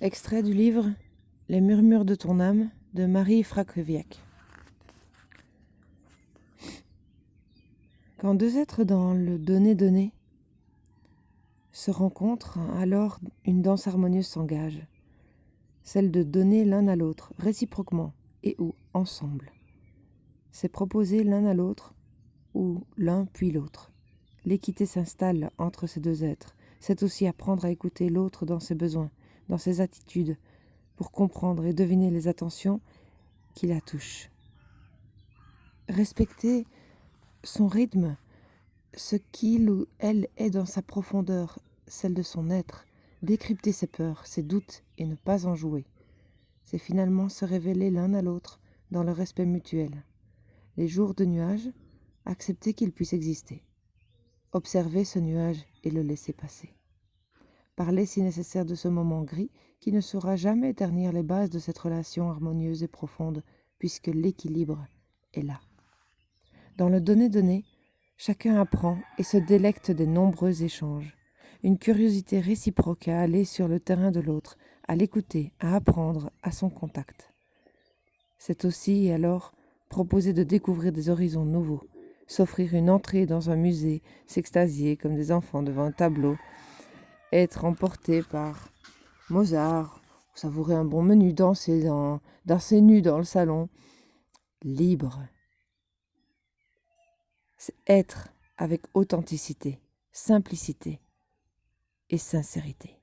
Extrait du livre Les murmures de ton âme de Marie Frakowiak. Quand deux êtres dans le donner-donner se rencontrent, alors une danse harmonieuse s'engage, celle de donner l'un à l'autre, réciproquement et ou ensemble. C'est proposer l'un à l'autre ou l'un puis l'autre. L'équité s'installe entre ces deux êtres. C'est aussi apprendre à écouter l'autre dans ses besoins, dans ses attitudes, pour comprendre et deviner les attentions qui la touchent. Respecter son rythme, ce qu'il ou elle est dans sa profondeur, celle de son être, décrypter ses peurs, ses doutes et ne pas en jouer. C'est finalement se révéler l'un à l'autre dans le respect mutuel. Les jours de nuages, accepter qu'ils puissent exister. Observer ce nuage et le laisser passer. Parler si nécessaire de ce moment gris qui ne saura jamais ternir les bases de cette relation harmonieuse et profonde puisque l'équilibre est là. Dans le donner-donner, chacun apprend et se délecte des nombreux échanges. Une curiosité réciproque à aller sur le terrain de l'autre, à l'écouter, à apprendre à son contact. C'est aussi alors proposer de découvrir des horizons nouveaux, s'offrir une entrée dans un musée, s'extasier comme des enfants devant un tableau, être emporté par Mozart, savourer un bon menu, danser nu dans le salon, libre. C'est être avec authenticité, simplicité et sincérité.